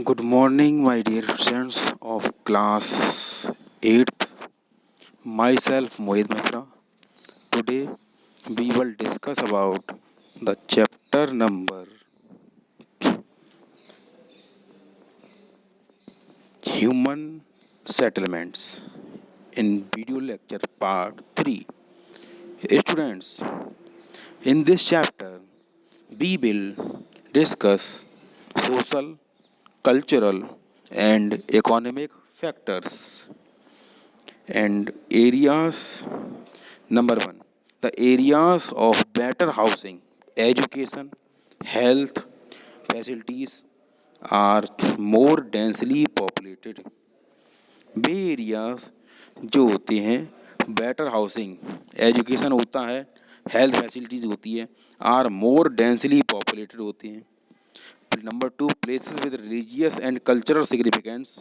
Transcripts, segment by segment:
Good morning, my dear students of class 8th. Myself, Mohit Misra. Today, we will discuss about the chapter number Human Settlements in video lecture part 3. Students, in this chapter, we will discuss social, cultural, and economic factors and areas. Number one, the areas of better housing, education, health facilities are more densely populated. Way areas जो होते हैं better housing education होता है health facilities होती है are more densely populated होते हैं. Number two, places with religious and cultural significance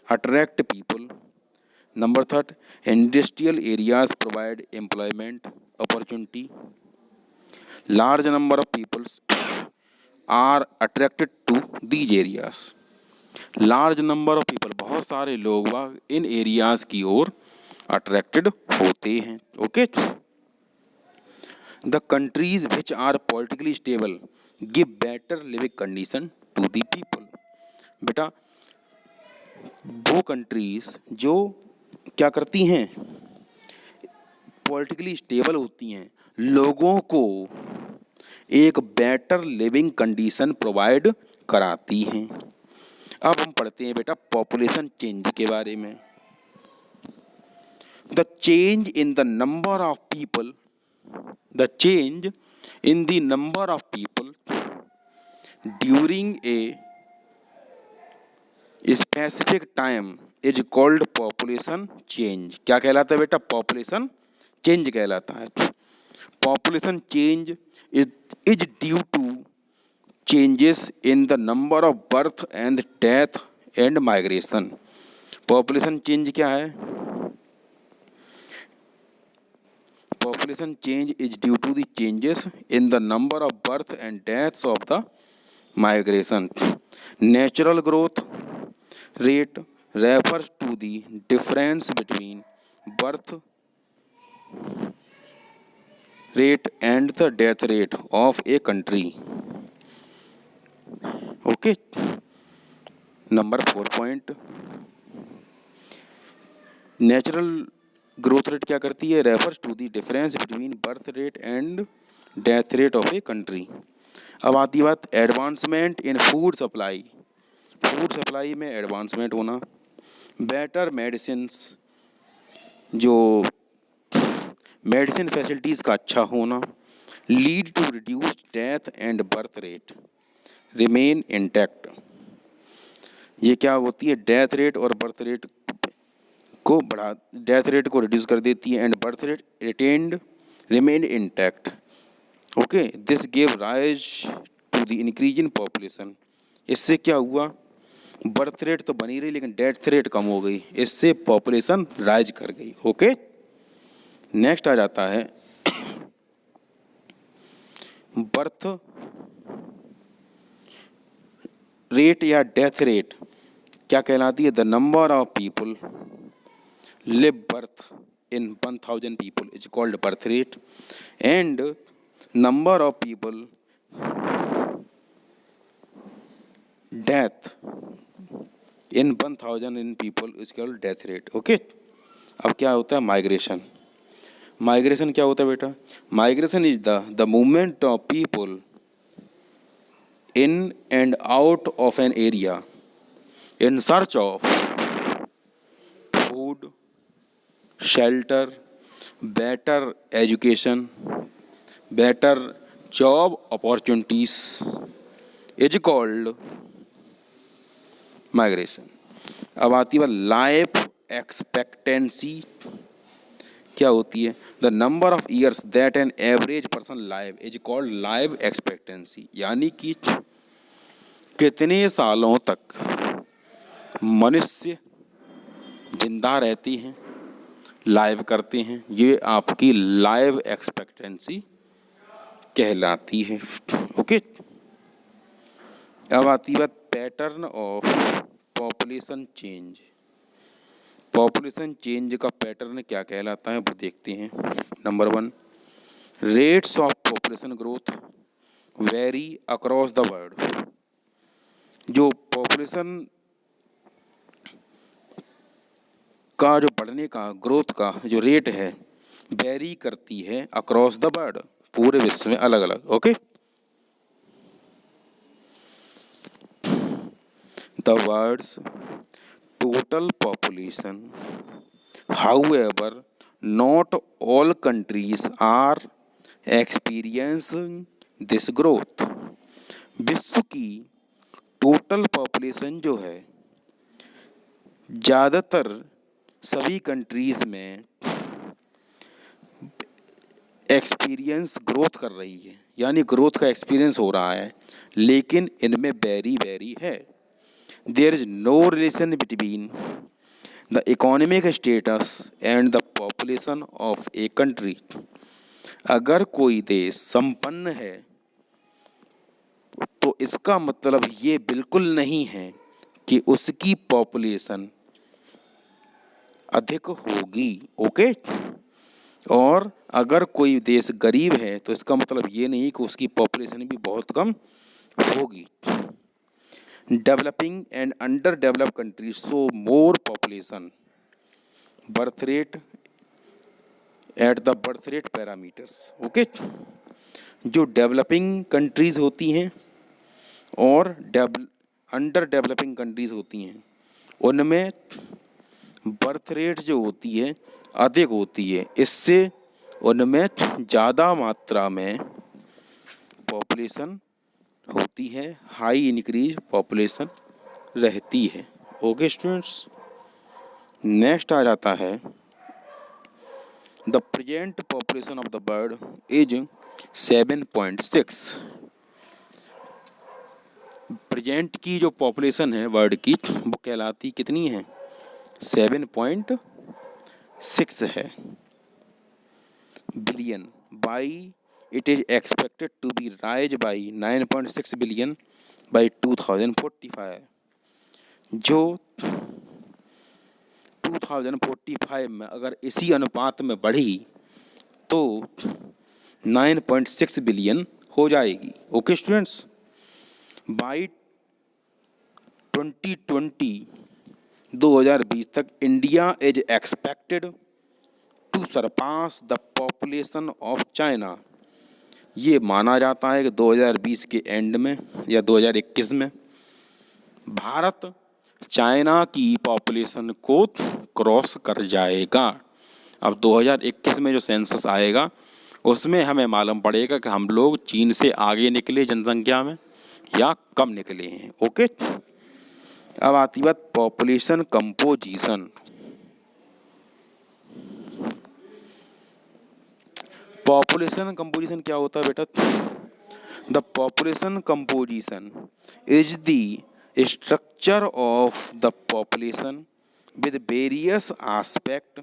attract people. Number third, industrial areas provide employment opportunity. Large number of people are attracted to these areas. Large number of people, बहुत सारे लोग इन areas की ओर attracted होते हैं. Okay. The countries which are politically stable give better living condition to the people. बेटा वो countries जो क्या करती हैं पॉलिटिकली स्टेबल होती हैं लोगों को एक बेटर लिविंग कंडीशन प्रोवाइड कराती हैं. अब हम पढ़ते हैं बेटा पॉपुलेशन चेंज के बारे में. The change in the number of people during a specific time is called population change. क्या कहलाता है बेटा? पॉपुलेशन चेंज कहलाता है. Population change is due to changes in the number of birth and death and migration. Population change क्या है? Population change is due to the changes in the number of birth and deaths of the migration. Natural growth rate refers to the difference between birth rate and the death rate of a country. Okay. Number 4 point. Natural growth rate क्या करती है? refers to the difference between birth rate and death rate of a country. अब आती बात advancement in food supply. Food supply में advancement होना, better medicines जो medicine facilities का अच्छा होना, lead to reduce death and birth rate remain intact. ये क्या होती है? डेथ रेट और बर्थ रेट को डेथ रेट को रिड्यूस कर देती है and birth rate retained remain intact. Okay. This gave rise to the increase in population. इससे क्या हुआ? बर्थ रेट तो बनी रही लेकिन डेथ रेट कम हो गई, इससे पॉपुलेशन राइज कर गई. ओके. नेक्स्ट आ जाता है बर्थ रेट या डेथ रेट क्या कहलाती है? The number of people live birth in 1000 people is called birth rate and number of people death in 1000 in people is called death rate. Okay. अब क्या होता है? माइग्रेशन. माइग्रेशन क्या होता है बेटा? Migration is the movement of people in and out of an area in search of food, shelter, better education, better job opportunities is called migration. अब आती है लाइफ एक्सपेक्टेंसी. क्या होती है? The number of years that an average person live is called life expectancy. यानी कि कितने सालों तक मनुष्य जिंदा रहते हैं, लाइव करते हैं, ये आपकी लाइफ एक्सपेक्टेंसी कहलाती है. ओके. अब आती बात pattern of population change. Population change का पैटर्न क्या कहलाता है वो देखते हैं। Number 1, rates of population growth vary across the world. जो पॉपुलेशन का जो बढ़ने का ग्रोथ का जो रेट है वेरी करती है अक्रॉस द वर्ल्ड, पूरे विश्व में अलग अलग। Okay, the world's total population, however, not all countries are experiencing this growth। विश्व की टोटल पॉपुलेशन जो है ज़्यादातर सभी कंट्रीज़ में एक्सपीरियंस ग्रोथ कर रही है, यानी ग्रोथ का एक्सपीरियंस हो रहा है, लेकिन इनमें वेरी है। There is no relation between the economic status and the population of a country। अगर कोई देश संपन्न है तो इसका मतलब ये बिल्कुल नहीं है कि उसकी पॉपुलेशन अधिक होगी। ओके, और अगर कोई देश गरीब है तो इसका मतलब ये नहीं कि उसकी पॉपुलेशन भी बहुत कम होगी। Developing and underdeveloped countries show more population birth rate at the birth rate parameters। Okay, जो डेवलपिंग कंट्रीज़ होती हैं और अंडर डेवलपिंग कंट्रीज़ होती हैं उनमें बर्थ रेट जो होती है अधिक होती है, इससे उनमें ज़्यादा मात्रा में पॉपुलेशन होती है, हाई इंक्रीज पॉपुलेशन रहती है। ओके स्टूडेंट्स, नेक्स्ट आ जाता है the present population of the world is 7.6। Present की जो पॉपुलेशन है वर्ल्ड की वो कहलाती कितनी है? 7.6 है billion. By it is expected to be rise by 9.6 billion by 2045। जो 2045 में अगर इसी अनुपात में बढ़ी तो 9.6 बिलियन हो जाएगी। ओके स्टूडेंट्स, बाई 2020 तक India is expected to surpass the population of China. ये माना जाता है कि 2020 के एंड में या 2021 में भारत चाइना की पॉपुलेशन को क्रॉस कर जाएगा। अब 2021 में जो सेंसस आएगा उसमें हमें मालूम पड़ेगा कि हम लोग चीन से आगे निकले जनसंख्या में या कम निकले हैं। ओके, अब आती बात पॉपुलेशन कंपोजिशन। पॉपुलेशन कंपोजिशन क्या होता है बेटा? The population composition is the structure of the population with various aspect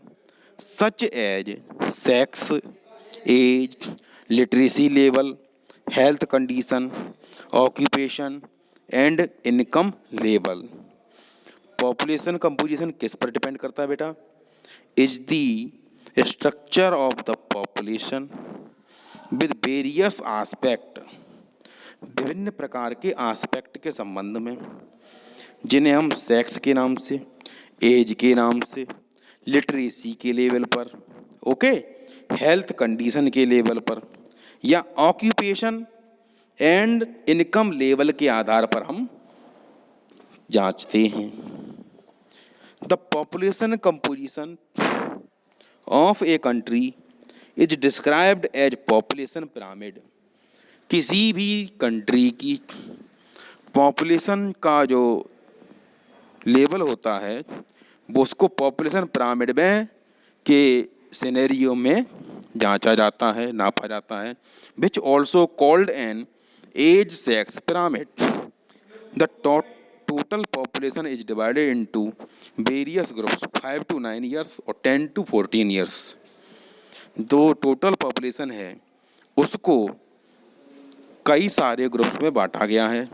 such as sex, age, literacy level, health condition, occupation and income level. Population composition किस पर depend करता है बेटा? Is the structure of the population with various aspect, विभिन्न प्रकार के aspect के संबंध में, जिन्हें हम सेक्स के नाम से, एज के नाम से, लिटरेसी के लेवल पर, ओके, हेल्थ कंडीशन के लेवल पर या ऑक्यूपेशन एंड इनकम लेवल के आधार पर हम जांचते हैं। The population composition of a country is described as population pyramid. किसी भी कंट्री की पॉपुलेशन का जो लेवल होता है वो उसको पॉपुलेशन पिरामिड में के सिनेरियो में जांचा जाता है, नापा जाता है, which also called an age sex pyramid. The total population is divided into various groups 5 to 9 years और 10 to 14 years। जो टोटल पॉपुलेशन है उसको कई सारे ग्रुप्स में बांटा गया है,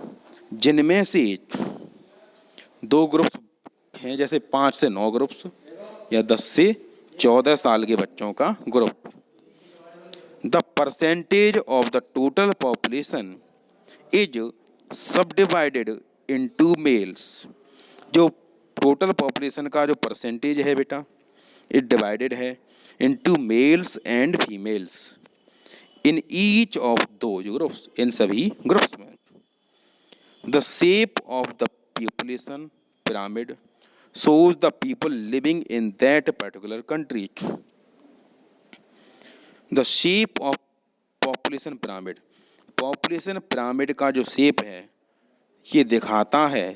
जिनमें से 2 ग्रुप्स हैं, जैसे 5 से 9 ग्रुप्स या 10 से 14 साल के बच्चों का group. The percentage of the total population is subdivided into males. जो टोटल पॉपुलेशन का जो परसेंटेज है बेटा, इट डिवाइडेड है into males and females in each of those groups, इन सभी ग्रुप्स में। The shape of the population pyramid shows the people living in that particular country. The shape of population pyramid, population pyramid का जो shape है ये दिखाता है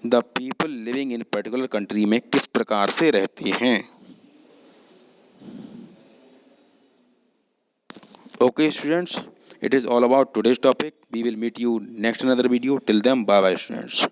the people living in particular country में किस प्रकार से रहते हैं। Okay students, it is all about today's topic. We will meet you next another video. Till then, bye bye students.